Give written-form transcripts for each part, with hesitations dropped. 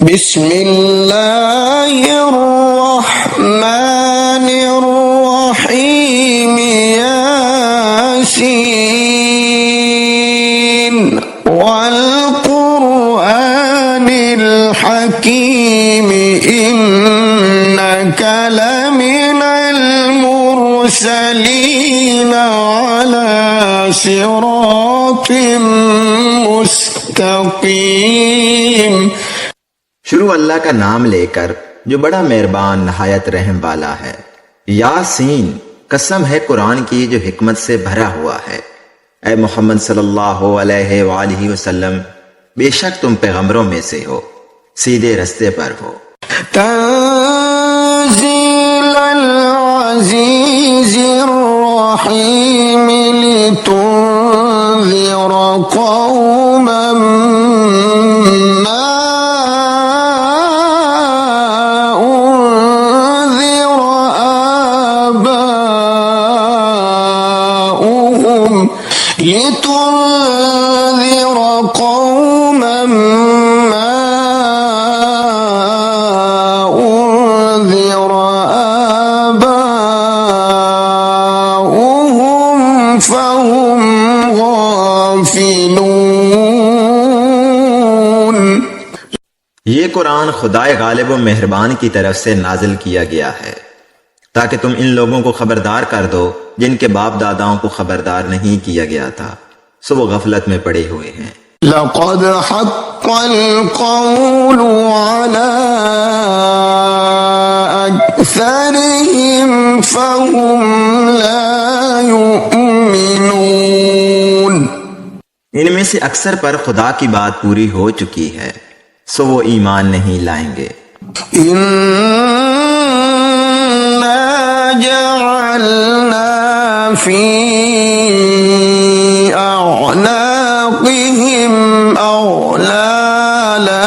बिस्मिल्लाहिर्रहमानिर्रहीम यासीन वल कुरआनिल हकीम इन्नका लमिनल मुरसलीन अला सिरातिम मुस्तकीम। शुरू अल्लाह का नाम लेकर जो बड़ा मेहरबान नहायत रहम वाला है। यासीन, कसम है कुरान की जो हिकमत से भरा हुआ है। ऐ मोहम्मद सल्लल्लाहु अलैहि वालिहि वसल्लम, बेशक तुम पैगंबरों में से हो, सीधे रास्ते पर हो। तंज़ीलल अज़ीज़िर रहीम लितुन्ज़िर कौमन लितुन्ज़िर कौमन मा उन्ज़िर आबाउहुम फहुम गाफिलून। ये कुरान खुदाए गालिब व मेहरबान की तरफ से नाजिल किया गया है ताकि तुम इन लोगों को खबरदार कर दो जिनके बाप दादाओं को खबरदार नहीं किया गया था, सो वो गफलत में पड़े हुए हैं। लक़द हक़्क़ल क़ौलु अला अक्सरिहिम फ़हुम ला युमिनून। इनमें से अक्सर पर खुदा की बात पूरी हो चुकी है, सो वो ईमान नहीं लाएंगे। जअलना फी अअनाक़िहिम अग़लालन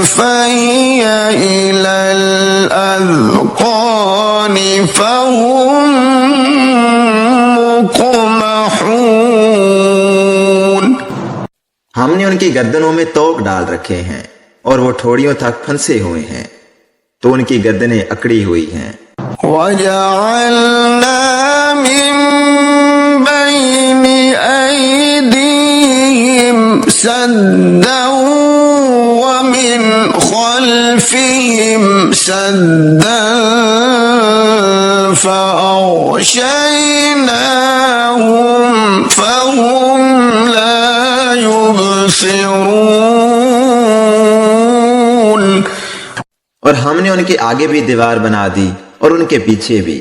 फ़हिय इलल अज़क़ानि फ़हुम मुक़महून। हमने उनकी गर्दनों में तोक डाल रखे हैं और वो ठोड़ियों तक फंसे हुए हैं, तो उनकी गर्दनें अकड़ी हुई हैं। वजअलना मिन बैनि ऐदीहिम सद्दन व मिन खल्फिहिम सद्दन फ़अग़शयनाहुम फ़हुम ला युबसिरून। और हमने उनके आगे भी दीवार बना दी और उनके पीछे भी,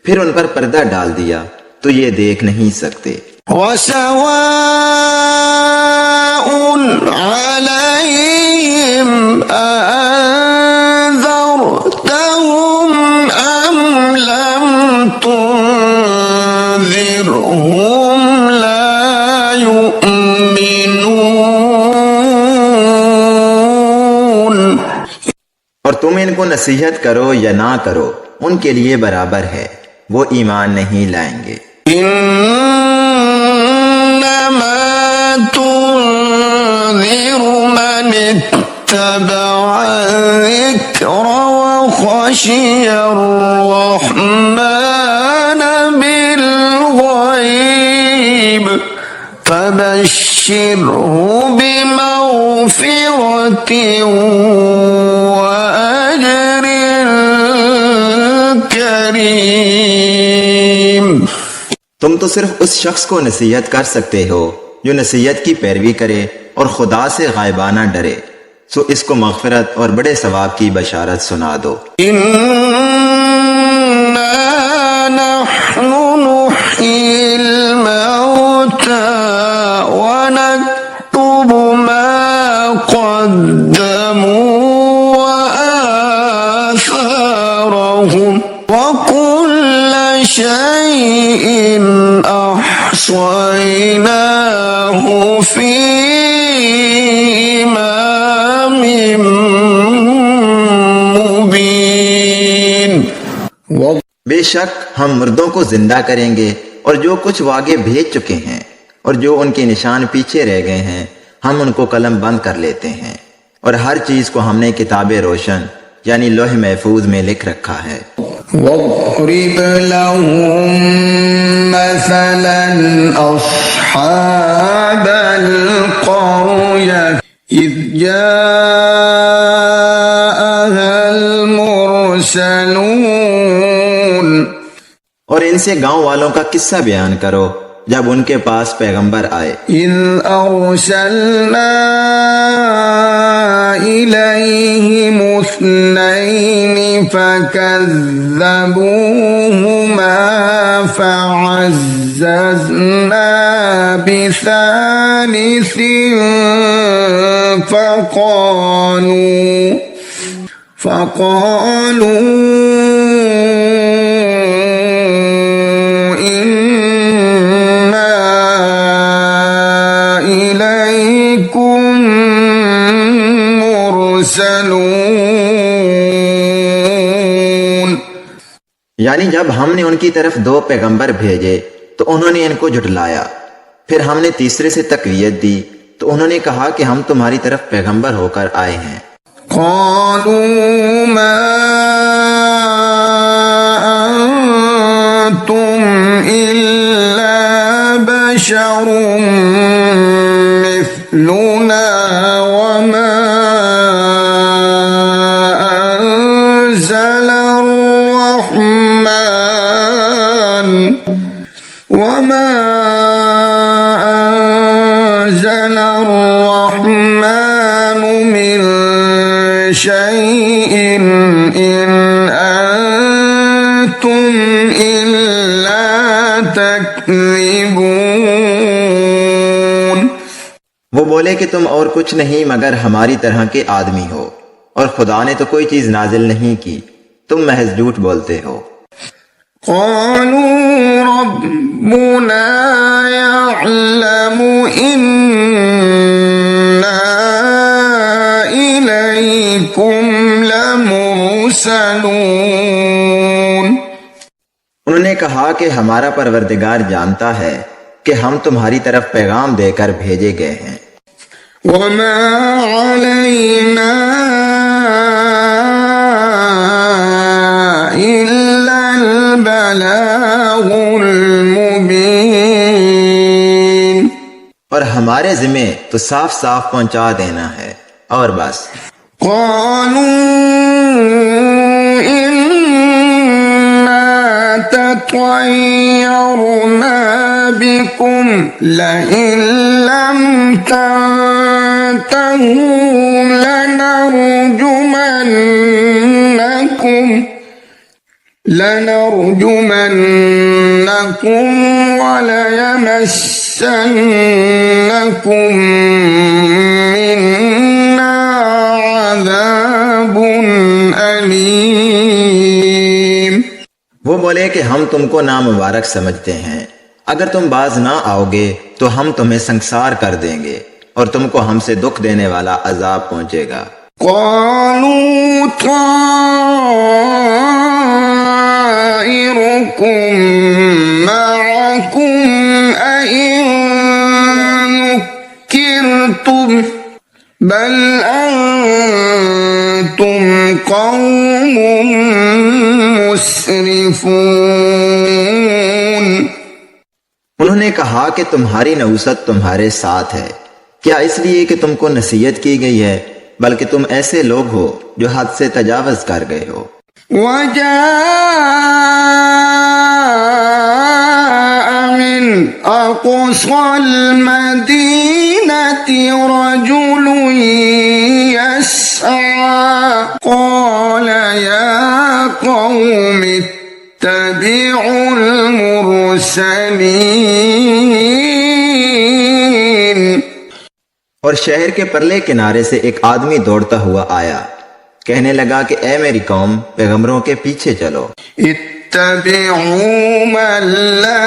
फिर उन पर पर्दा डाल दिया तो ये देख नहीं सकते। वसवाउन अलैहिम अअन्ज़रतहुम अम लम तुन्ज़िरहुम ला युमिनून। और तुम इनको नसीहत करो या ना करो, उनके लिए बराबर है, वो ईमान नहीं लाएंगे। इन्नमा तुन्ज़िरु मन इत्तबअ ज़िक्र व ख़शियर रहमान बिल ग़ैब फबश्शिरहु बिमग़फ़िरतिन व अज्रिन करीम। तुम तो सिर्फ उस शख्स को नसीहत कर सकते हो जो नसीहत की पैरवी करे और खुदा से गायबाना डरे, सो इसको मग़फ़िरत और बड़े सवाब की बशारत सुना दो। इन्ना नहनु नुह्यिल मौता व नक्तुबु मा क़द्दमू व आसारहुम व कुल्ल शैइन अहसयनाहु फी इमामिम मुबीन। बेशक हम मुर्दों को जिंदा करेंगे और जो कुछ वो आगे भेज चुके हैं और जो उनके निशान पीछे रह गए हैं हम उनको कलम बंद कर लेते हैं और हर चीज को हमने किताबे रोशन यानी लोह महफूज में लिख रखा है। واضرب لهم مثلا أصحاب القرية إذ جاءها المرسلون। और इनसे गांव वालों का किस्सा बयान करो जब उनके पास पैगंबर आए। إذ أرسلنا إليهم اثنين فكذبوهما فعززنا بثالث فقالوا إنا إليكم مرسلون। यानी जब हमने उनकी तरफ 2 पैगंबर भेजे तो उन्होंने इनको झुठलाया, फिर हमने तीसरे से तकवीयत दी तो उन्होंने कहा कि हम तुम्हारी तरफ पैगंबर होकर आए हैं। قالوا ما أنتم إلا بشر مثلنا وما أنزل الرحمن من شيء إن أنتم إلا تكذبون। वो बोले कि तुम और कुछ नहीं मगर हमारी तरह के आदमी हो और खुदा ने तो कोई चीज नाजिल नहीं की, तुम महज झूठ बोलते हो। قالوا ربنا يعلم إنا إليكم لمرسلون। उन्होंने कहा कि हमारा परवरदिगार जानता है कि हम तुम्हारी तरफ पैगाम देकर भेजे गए हैं। وما علينا إلا البلاغ المبين। और हमारे जिम्मे तो साफ साफ पहुंचा देना है और बस। قالوا إنا تطيرنا بكم لئن لم تنتهوا لنرجمنكم وليمسنكم منا عذاب أليم। वो बोले कि हम तुमको नामुबारक समझते हैं, अगर तुम बाज ना आओगे तो हम तुम्हें संसार कर देंगे और तुमको हमसे दुख देने वाला अजाब पहुंचेगा। قالوا طائركم معكم أئن ذكرتم بل أنتم قوم مسرفون। उन्होंने कहा कि तुम्हारी नऊसत तुम्हारे साथ है, क्या इसलिए कि तुमको नसीहत की गई है, बल्कि तुम ऐसे लोग हो जो हद से तजावज कर गए हो। وجاء من أقصى المدينة رجل يسعى قال يا قوم اتبعوا المرسلين। और शहर के परले किनारे से एक आदमी दौड़ता हुआ आया, कहने लगा कि ए मेरी कौम, पैगंबरों के पीछे चलो। इत्तबिऊ मन ला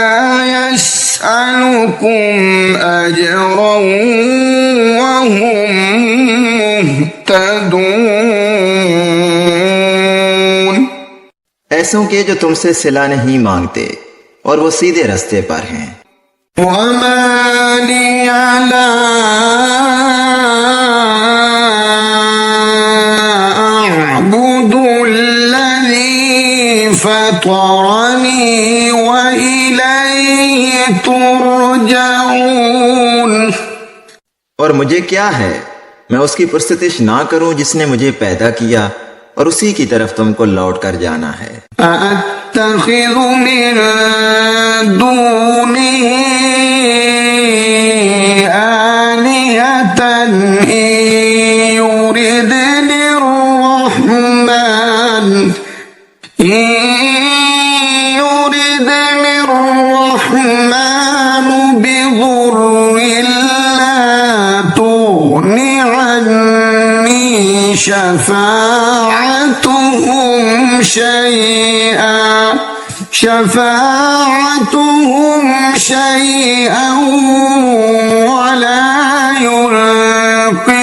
यसअलुकुम अजरन वहुम मुहतदून। ऐसों के जो तुमसे सिला नहीं मांगते और वो सीधे रास्ते पर हैं। वमा लिया ला فطرني وإليه ترجعون। और मुझे क्या है, मैं उसकी पुरस्तिश ना करूं जिसने मुझे पैदा किया और उसी की तरफ तुमको लौट कर जाना है। أأتخذ من دونه آلهة إن يردني الرحمن بضر لا تغن عني شفاعتهم شيئا ولا ينقذون।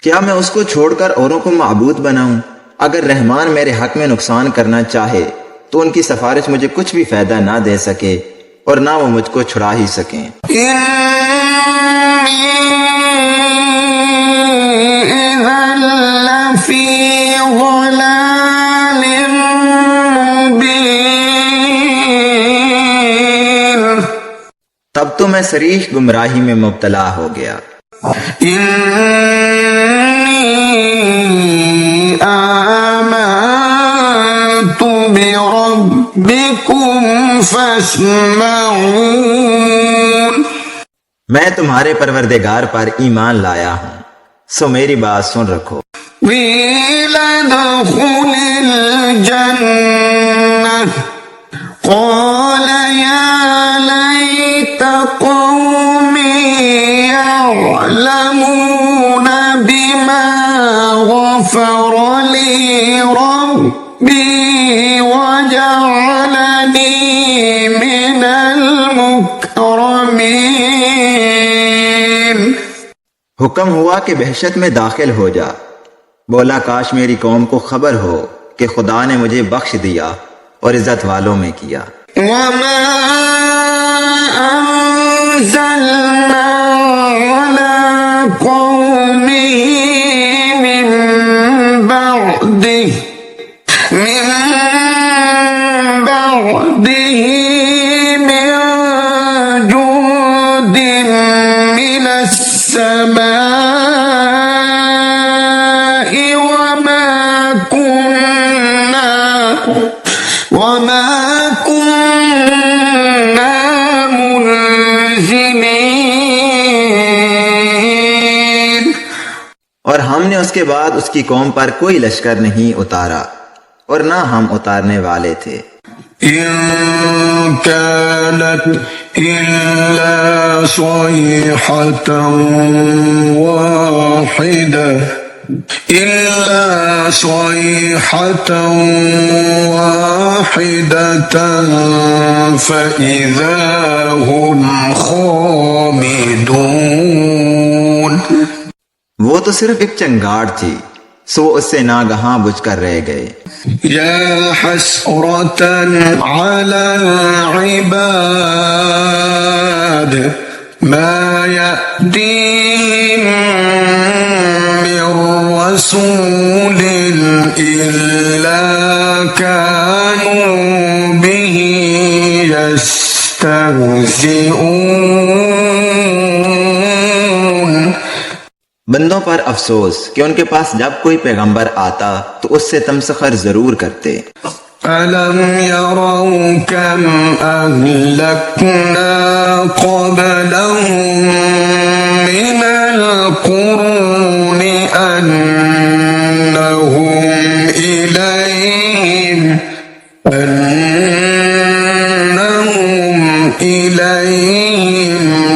क्या मैं उसको छोड़कर औरों को माबूद बनाऊं? अगर रहमान मेरे हक में नुकसान करना चाहे तो उनकी सिफारिश मुझे कुछ भी फायदा ना दे सके और ना वो मुझको छुड़ा ही सकें। तब तो मैं सरीह गुमराही में मुब्तला हो गया। आमनतु बिरब्बिकुम फस्मऊन। मैं तुम्हारे परवरदिगार पर ईमान लाया हूँ, सो मेरी बात सुन रखो। क़ील उद्ख़ुलिल जन्नह क़ाल या लैत क़ौमी यअलमून बिमा ग़फ़र ली रब्बी वजअलनी मिनल मुकरमीन। हुक्म हुआ कि बहशत में दाखिल हो जा। बोला काश मेरी कौम को खबर हो कि खुदा ने मुझे बख्श दिया और इज्जत वालों में किया। वमा अंज़लना अला क़ौमिही मिन बअदिही मिन जुंदिन मिनस समाई वमा कुन्ना मुनज़िलीन। और हमने उसके बाद उसकी कौम पर कोई लश्कर नहीं उतारा और ना हम उतारने वाले थे। इन कानत इल्ला सयहतन वाहिदतन फइज़ा हुम खामिदून। वो तो सिर्फ एक चंगाड़ थी, सो उससे नागहां बुझकर रह गए। या हसरतन अलल इबाद मा यअतीहिम मिर रसूलिन इल्ला कानू बिही यस्तहज़िऊन। बंदों पर अफसोस कि उनके पास जब कोई पैगंबर आता तो उससे तमसखर जरूर करते। अलम यरौ कम अहलकना क़ब्लहुम मिनल क़ुरूनि अन्नहुम इलैहिम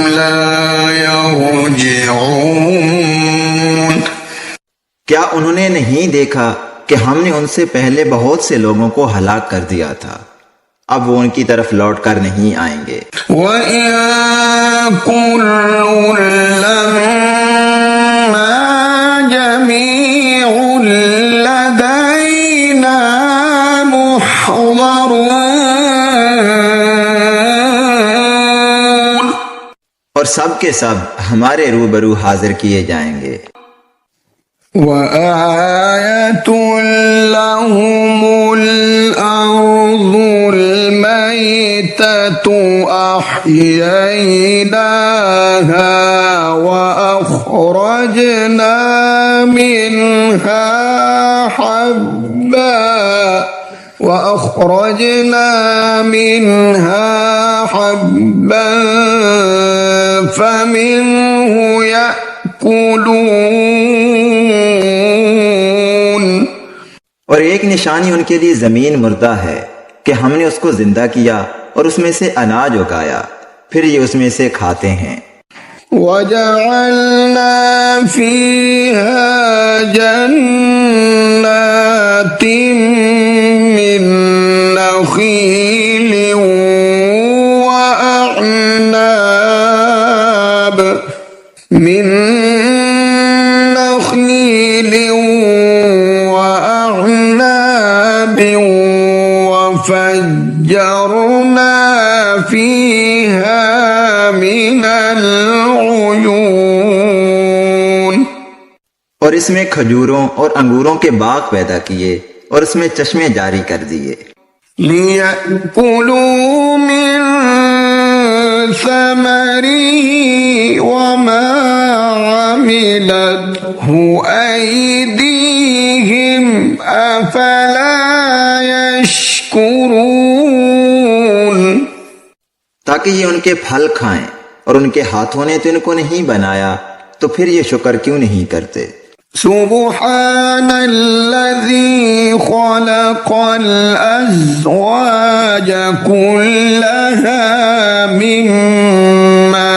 ला यरजिऊन। क्या उन्होंने नहीं देखा कि हमने उनसे पहले बहुत से लोगों को हलाक कर दिया था, अब वो उनकी तरफ लौट कर नहीं आएंगे। और सब के सब हमारे रूबरू हाजिर किए जाएंगे। وآية لهم الأرض الميتة أحييناها وأخرجنا منها حبا فمنه يأكلون। और एक निशानी उनके लिए जमीन मुर्दा है कि हमने उसको जिंदा किया और उसमें से अनाज उगाया, फिर ये उसमें से खाते हैं। वजअलना फीहा जन्नातिन मिन नखील वअअनाब वफज्जरना फीहा मिनल उयून। और इसमें खजूरों और अंगूरों के बाग पैदा किए और उसमें चश्मे जारी कर दिए। लियअकुलू मिन समरिही वमा अमिलतहु ऐदीहिम अफला यशकुरून। ताकि ये उनके फल खाएं, और उनके हाथों ने तो इनको नहीं बनाया, तो फिर ये शुक्र क्यों नहीं करते। सुब्हानल्लज़ी खलक़ल अज़वाज कुल्लहा मिम्मा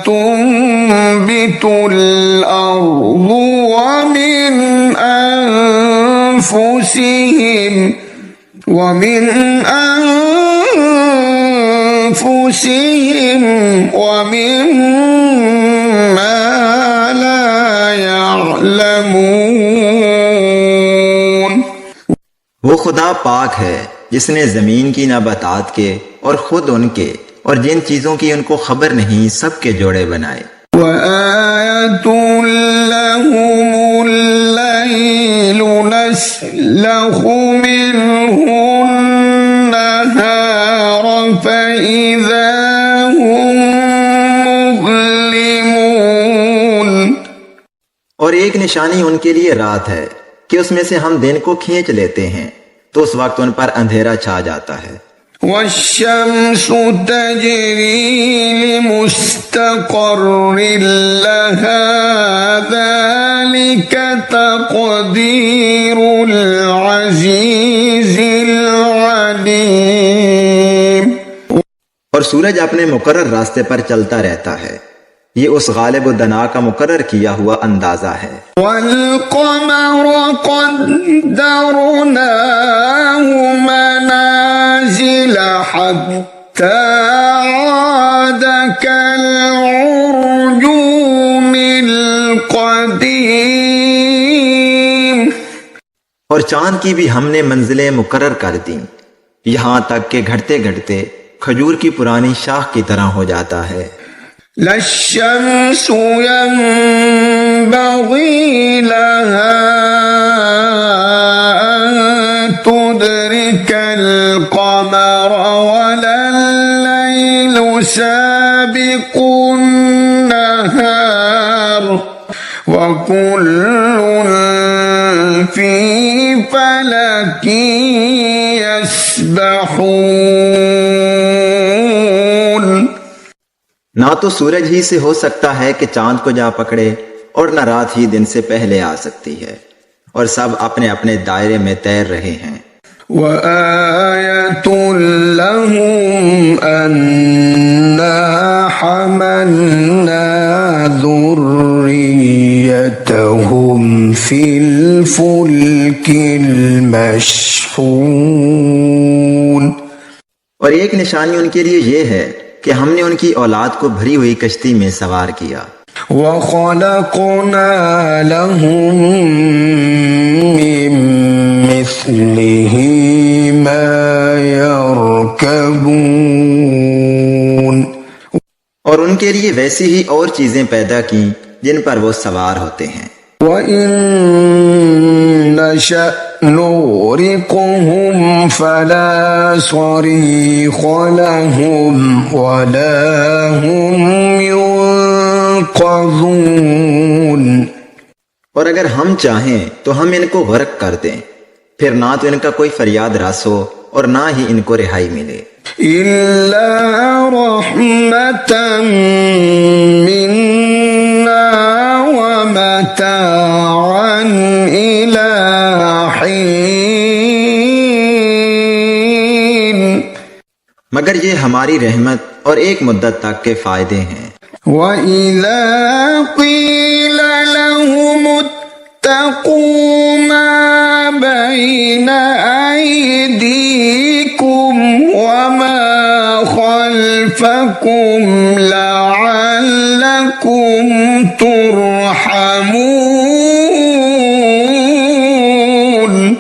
तुंबितुल अर्ज़ु व मिन अनफुसिहिम वमिम्मा ला यअलमून। वो खुदा पाक है जिसने जमीन की नबातात के और खुद उनके और जिन चीजों की उनको खबर नहीं सबके जोड़े बनाए। वआयतुन लहुमुल लैलु नस्लखु मिन्हुन नहार फइज़ा हुम मुज़लिमून। और एक निशानी उनके लिए रात है कि उसमें से हम दिन को खींच लेते हैं, तो उस वक्त उन पर अंधेरा छा जाता है। वश्शम्सु तजरी लिमुस्तक़र्रिन लहा ज़ालिका तक़दीरुल अज़ीज़िल अलीम। और सूरज अपने मुकर्रर रास्ते पर चलता रहता है, ये उस गालिब व दना का मुकर्रर किया हुआ अंदाजा है। वल्क़मर क़द्दरनाहु मनाज़िल हत्ता आद कल-उर्जूनिल क़दीम। और चांद की भी हमने मंजिलें मुकर्रर कर दी, यहाँ तक कि घटते घटते खजूर की पुरानी शाख की तरह हो जाता है। लश्शम्सु यंबग़ी लहा अन तुदरिकल क़मर वलल-लैलु साबिक़ुन नहार वकुल्लुन फ़ी फ़लकिन यस्बहून। ना तो सूरज ही से हो सकता है कि चांद को जा पकड़े, और न रात ही दिन से पहले आ सकती है, और सब अपने अपने दायरे में तैर रहे हैं। वआयतुन लहुम अन्ना हमलना ज़ुर्रियतहुम फिल फुल्किल मशहून। और एक निशानी उनके लिए ये है कि हमने उनकी औलाद को भरी हुई कश्ती में सवार किया। वख़लक़ना लहुम मिन मिस्लिही मा यरकबून। और उनके लिए वैसी ही और चीजें पैदा की जिन पर वो सवार होते हैं। وإن نشأ نغرقهم فلا صريخ لهم ولا هم ينقذون। और अगर हम चाहें तो हम इनको गर्क कर दें, फिर ना तो इनका कोई फरियाद रस हो और ना ही इनको रिहाई मिले। إلا رحمة منا ومتاعا إلى حين। मगर ये हमारी रहमत और एक मुद्दत तक के फायदे हैं। وإذا قيل لهم اتقوا ما بين أيديكم وما خلفكم لعلكم ترحمون।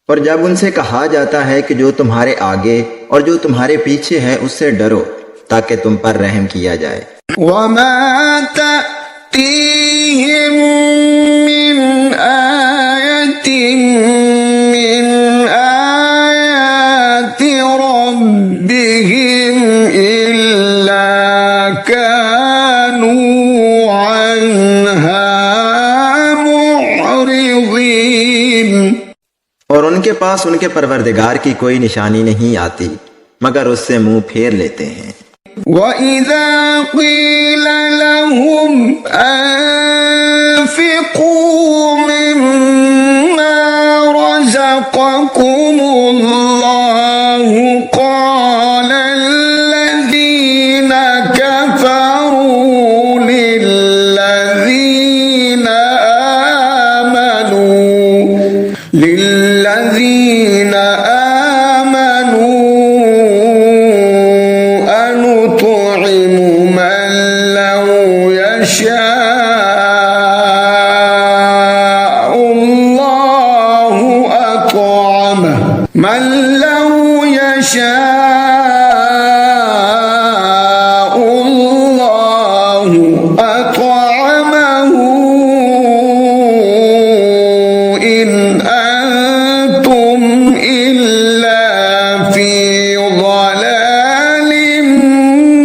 और जब उनसे कहा जाता है कि जो तुम्हारे आगे और जो तुम्हारे पीछे है उससे डरो ताकि तुम पर रहम किया जाए। وما تأتيهم من آية من آيات ربهم إلا كانوا عنها معرضين। और उनके पास उनके परवरदिगार की कोई निशानी नहीं आती मगर उससे मुंह फेर लेते हैं। وإذا قيل لهم أنفقوا مما رزقكم الله قال الذين كفروا للذين آمنوا أنطعم من لو يشاء الله أطعمه إن أنتم إلا في ضلال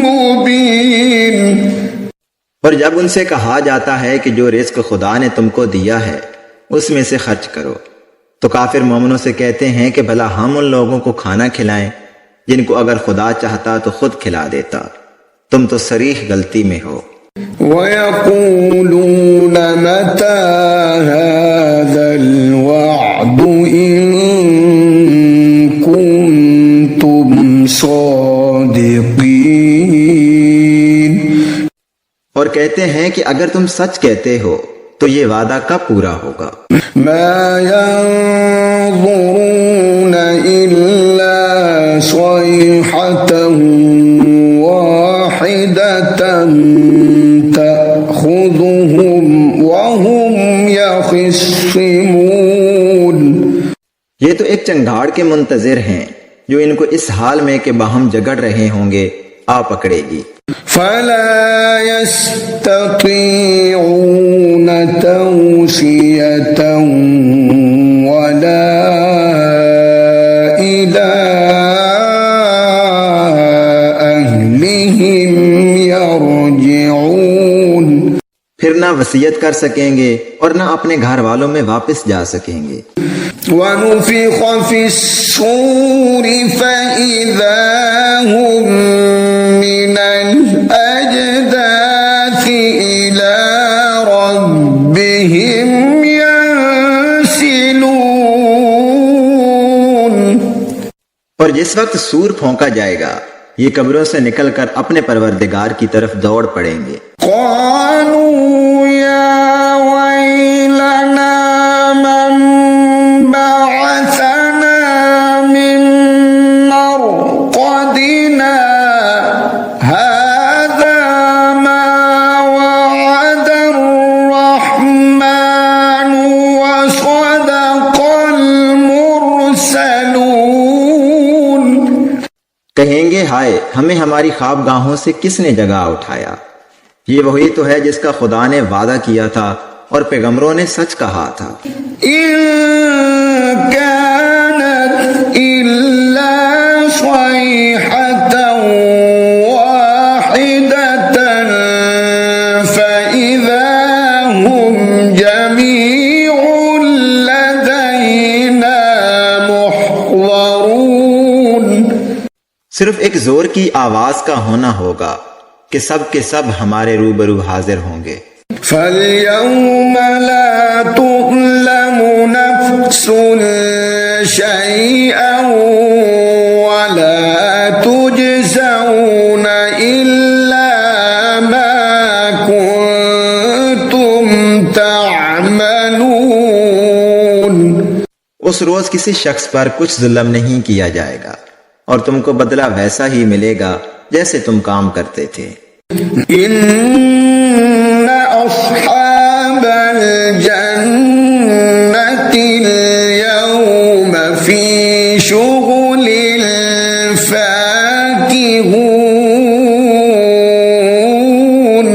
مبين। और जब उनसे कहा जाता है कि जो रिस्क खुदा ने तुमको दिया है उसमें से खर्च करो तो काफिर मोमिनों से कहते हैं कि भला हम उन लोगों को खाना खिलाएं जिनको अगर खुदा चाहता तो खुद खिला देता, तुम तो सरीह गलती में हो। ويقولون متى هذا الوعد إن كنتم صادقين। और कहते हैं कि अगर तुम सच कहते हो तो ये वादा कब पूरा होगा। ما ينظرون إلا صيحة واحدة تأخذهم وهم يخصمون। ये तो एक चंगाड़ के मुंतजिर हैं जो इनको इस हाल में कि बाहम झगड़ रहे होंगे आ पकड़ेगी। فلا يستطيعون توصية ولا إلى أهلهم يرجعون। फिर ना वसीयत कर सकेंगे और ना अपने घर वालों में वापस जा सकेंगे। ونفخ في الصور فإذا هم من الأجداث إلى ربهم ينسلون। और जिस वक्त सूर फौंका जाएगा ये कब्रों से निकलकर अपने परवरदिगार की तरफ दौड़ पड़ेंगे। قالوا يا ويلنا من بعثنا من مرقدنا هذا ما وعد الرحمن وصدق المرسلون। कहेंगे हाय हमें हमारी ख्वाबगाहों से किसने जगा उठाया, ये वही तो है जिसका खुदा ने वादा किया था और पैगंबरों ने सच कहा था। इन कानत इल्ला स्वैहतन वाहिदतन फइज़ा हुम जमीउन लदैना मुहज़रून। सिर्फ एक जोर की आवाज का होना होगा कि सब के सब हमारे रूबरू हाजिर होंगे। فَالْيَوْمَ لَا تُظْلَمُ نَفْسٌ شَيْئًا وَلَا تُجْزَوْنَ إِلَّا مَا كُنتُمْ تَعْمَلُونَ। उस रोज किसी शख्स पर कुछ जुल्म नहीं किया जाएगा और तुमको बदला वैसा ही मिलेगा जैसे तुम काम करते थे। इन्ना अस्हाबल जन्नतिल यौम फी शुगुलिल फाकिहून।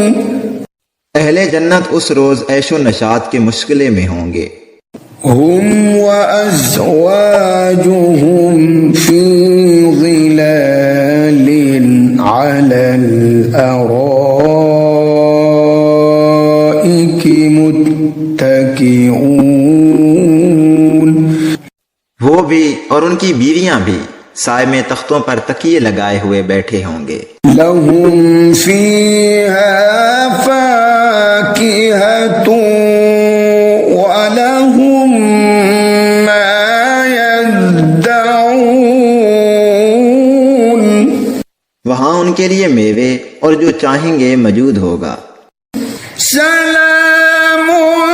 अहले जन्नत उस रोज ऐशो नशात की मुश्किलें में होंगे। हुम व अज़वाजुहुम फी ज़िलालिन अलल अराइकि मुत्तकिऊन। वो भी और उनकी बीवियां भी साए में तख्तों पर तकिए लगाए हुए बैठे होंगे। लहुम फीहा फाकिहतुन व लहुम मा यद्दऊन। वहां उनके लिए मेवे और जो चाहेंगे मौजूद होगा। सलामुन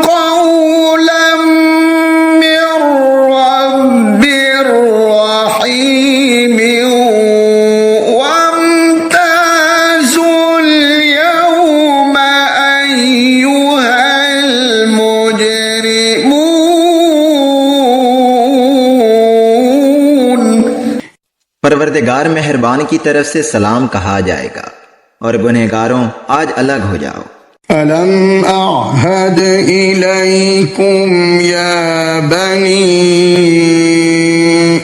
कौलन मिर रब्बिर रहीम वम्ताजुल यौमा अय्युहल मुजरिमून। परवरदिगार मेहरबान की तरफ से सलाम कहा जाएगा और गुनहगारों आज अलग हो जाओ। अलम अअहद इलैकुम या बनी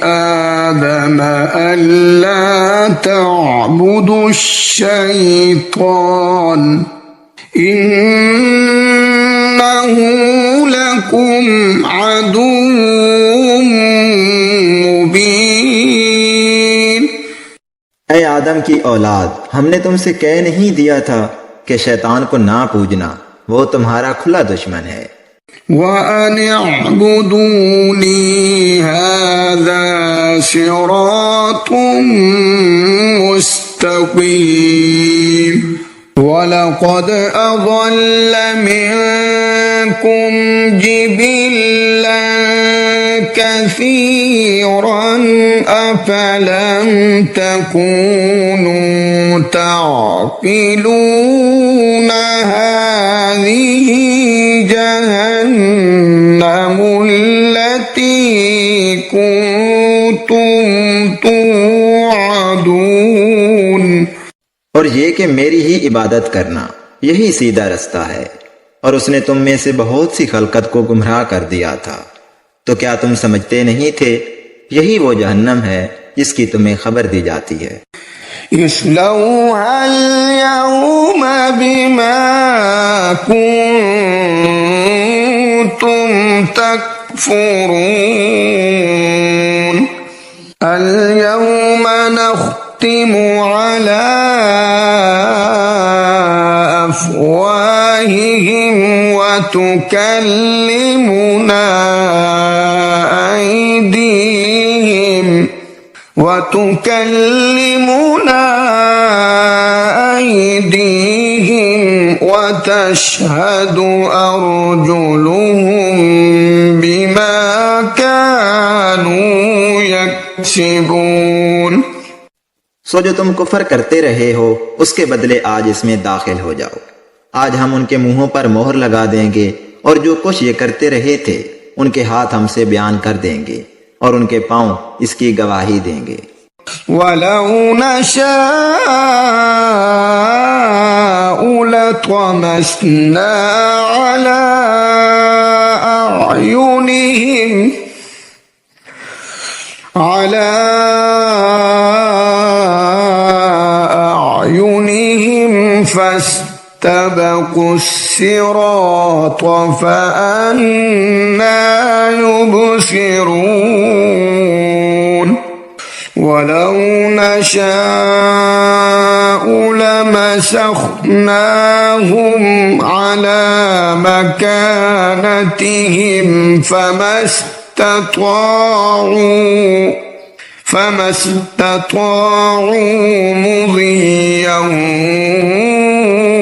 आदम अल्ला तअबुदुश-शैतान इन्नहु लकुम अदुव्वुम मुबीन। ऐ आदम की औलाद, हमने तुमसे कह नहीं दिया था कि शैतान को ना पूजना, वो तुम्हारा खुला दुश्मन है। वअन अअबुदूनी हाज़ा सिरातुम मुस्तक़ीम। वलक़द अज़ल्ल मिनकुम जिबिल्लन कसीरन अफलम तकूनू ताक़िलून। हाज़िही जहन्नमुल्लती कुन्तुम तुअदून। और ये कि मेरी ही इबादत करना, यही सीधा रास्ता है। और उसने तुम में से बहुत सी खलकत को गुमराह कर दिया था, तो क्या तुम समझते नहीं थे? यही वो जहन्नम है जिसकी तुम्हें खबर दी जाती है। इस्लौहल यौम बिमा कुन्तुम तकफुरून। अल यौम नख्तिमु अला अफ़वाहिहिम व तुकल्लिमुना أيديهم وتشهد أرجلهم بما كانوا يكسبون। सो जो तुम कुफर करते रहे हो उसके बदले आज इसमें दाखिल हो जाओ। आज हम उनके मुंहों पर मोहर लगा देंगे और जो कुछ ये करते रहे थे उनके हाथ हमसे बयान कर देंगे और उनके पांव इसकी गवाही देंगे। वलौ नशाअ لطمسنا على أعينهم فاستبقوا الصراط فأنى يبصرون ولو نشاء لمسخناهم على مكانتهم فما استطاعوا مضيا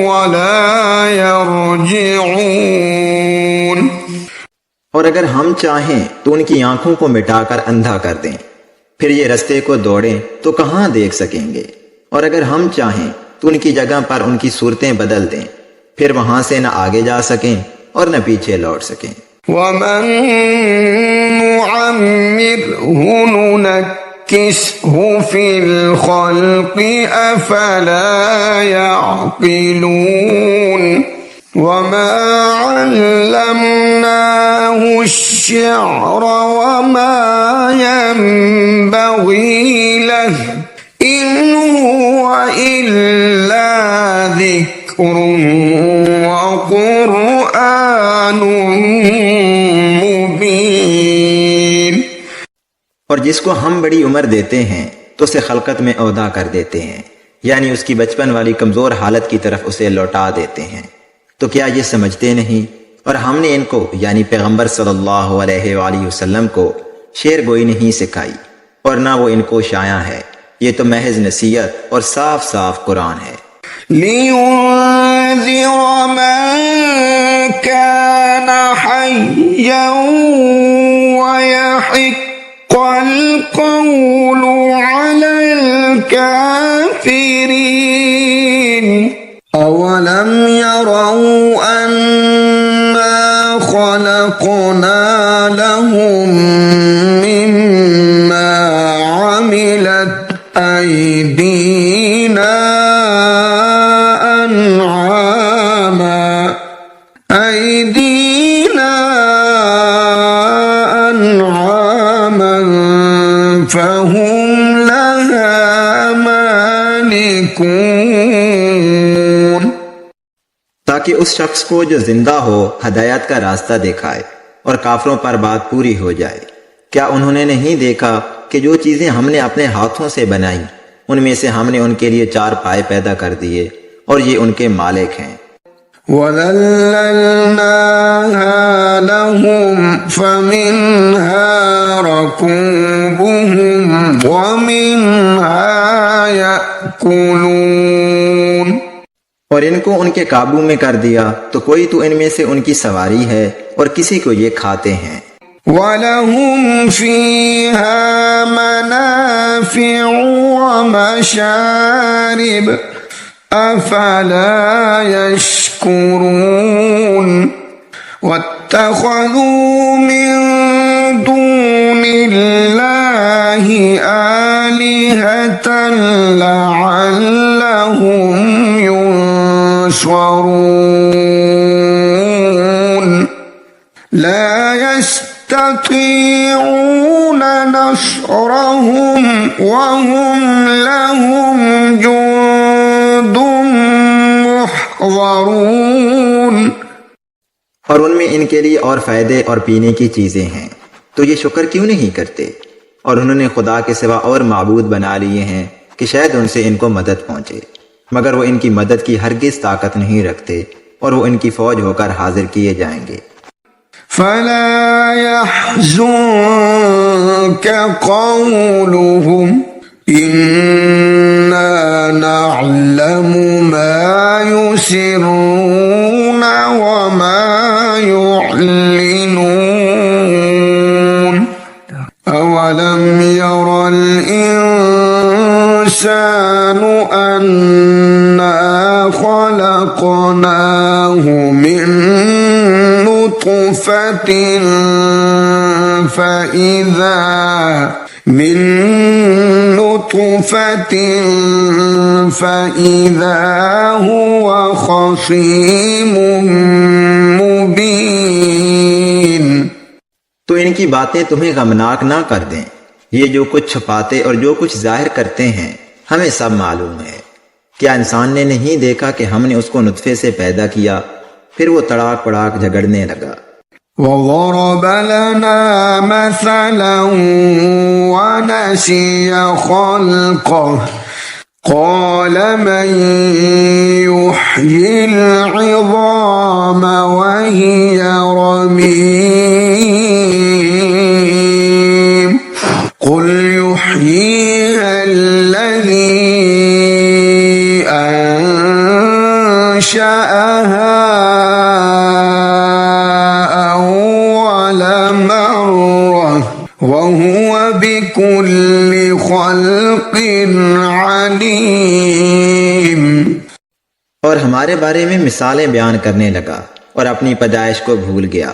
ولا يرجعون। और अगर हम चाहें तो उनकी आंखों को मिटाकर अंधा कर दें, फिर ये रास्ते को दौड़ें तो कहां देख सकेंगे। और अगर हम चाहें तो उनकी जगह पर उनकी सूरतें बदल दें, फिर वहां से न आगे जा सकें और न पीछे लौट सकें। वमन नुअम्मिरहु नुनक्किसहु फिल खल्क़ि अफला यअक़िलून वमा अल्लमनाहु अश्शिअर वमा यंबग़ी लहु इन हुव इल्ला ज़िक्रुन व क़ुरआनुन मुबीन। और जिसको हम बड़ी उम्र देते हैं तो उसे खलकत में औदा कर देते हैं, यानी उसकी बचपन वाली कमजोर हालत की तरफ उसे लौटा देते हैं। तो क्या ये समझते नहीं? और हमने इनको यानी पैगंबर सल्लल्लाहु अलैहि वसल्लम को शेर गोई नहीं सिखाई और ना वो इनको शाया है। ये तो महज नसीहत और साफ साफ कुरान है। लियुन्ज़िर मन कान हय्यन व यहिक़्क़ल क़ौलु अलल काफ़िरीन अवलम यरौ अन्ना खलक़ना लहुम मिम्मा अमिलत أيدينا أنعاما فهم لها مالكون। ताकि उस शख्स को जो जिंदा हो हदायत का रास्ता दिखाए और काफरों पर बात पूरी हो जाए। क्या उन्होंने नहीं देखा कि जो चीजें हमने अपने हाथों से बनाई उनमें से हमने उनके लिए 4 पाए पैदा कर दिए और ये उनके मालिक हैं। वज़ल्लल्नाहा लहुम फमिन्हा रकूबुहुम वमिन्हा यअकुलून। और इनको उनके काबू में कर दिया तो कोई तो इनमें से उनकी सवारी है और किसी को ये खाते हैं। वलहुम फीहा मनाफ़िउ व मशारिब अफला यश्कुरून वत्तख़ज़ू मिन दूनिल्लाहि आलिहतन लअल्लहुम युंसरून ला यस्ततीऊन नस्रहुम वहुम लहुम जुंदुम मुहज़रून। और उनमें इनके लिए और फायदे और पीने की चीजें हैं, तो ये शुक्र क्यों नहीं करते? और उन्होंने खुदा के सिवा और माबूद बना लिए हैं कि शायद उनसे इनको मदद पहुंचे, मगर वो इनकी मदद की हरगिज ताकत नहीं रखते और वो इनकी फौज होकर हाजिर किए जाएंगे। फला यहज़ुनक क़ौलुहुम इन्ना नअलमु मा युसिर्रून व मा युअलिनून अवलम यरल इंसानु अन्ना खलक़नाहु मिन नुत्फ़तिन من نطفة فإذا هو خصيم मुबीन। तो इनकी बातें तुम्हें गमनाक ना कर दें। ये जो कुछ छुपाते और जो कुछ जाहिर करते हैं हमें सब मालूम है। क्या इंसान ने नहीं देखा कि हमने उसको नुत्फे से पैदा किया, फिर वो तड़ाक पड़ाक झगड़ने लगा। وضرب لنا مثلا ونسي خلقه قال من يحيي العظام وهي رميم قل يحييها الذي أنشأها وهو بكل خلق عليم। और हमारे बारे में मिसालें बयान करने लगा और अपनी पैदाइश को भूल गया।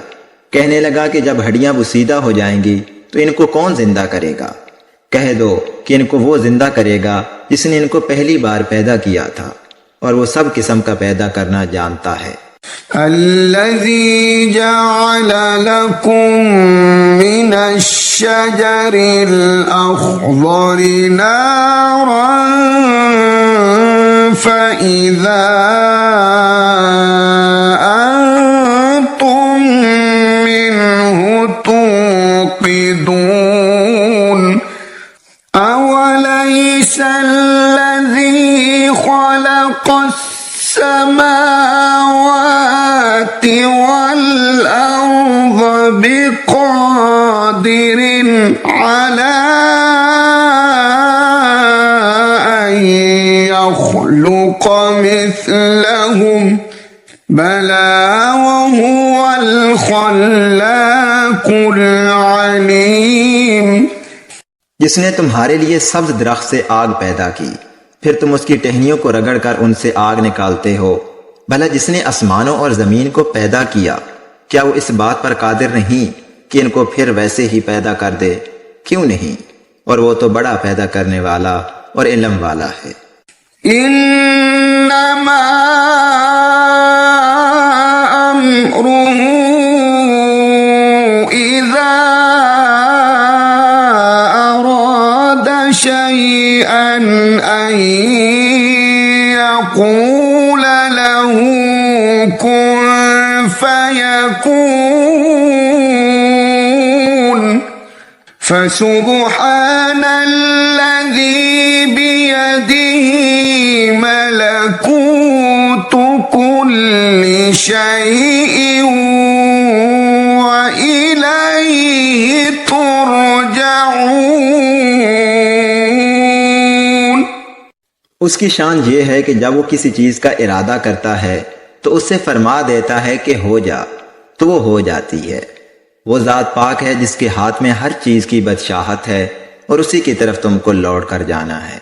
कहने लगा कि जब हड्डियां बुसीदा हो जाएंगी तो इनको कौन जिंदा करेगा। कह दो कि इनको वो जिंदा करेगा जिसने इनको पहली बार पैदा किया था और वो सब किस्म का पैदा करना जानता है। الذي جعل لكم من الشجر الأخضر نارا فإذا أنتم منه توقدون أوليس الذي خلق السماوات والأرض بقادر على أن يخلق مثلهم بلى وهو الخلاق العليم। जिसने तुम्हारे लिए सब्ज दरख्त से आग पैदा की, फिर तुम उसकी टहनियों को रगड़ कर उनसे आग निकालते हो। भला जिसने आसमानों और जमीन को पैदा किया, क्या वो इस बात पर कादिर नहीं कि इनको फिर वैसे ही पैदा कर दे? क्यों नहीं? और वो तो बड़ा पैदा करने वाला और इल्म वाला है। इन्नमा अम्रुहु इज़ा अरादा शैअन अन यक़ूल लहू कुन फयकून फसुब्हान अल्लज़ी बियदिही मलकूतु कुल्लि शैइन व इलैहि तुरजऊन। उसकी शान ये है कि जब वो किसी चीज का इरादा करता है तो उससे फरमा देता है कि हो जा, तो वो हो जाती है। वो जात पाक है जिसके हाथ में हर चीज की बादशाहत है और उसी की तरफ तुमको लौट कर जाना है।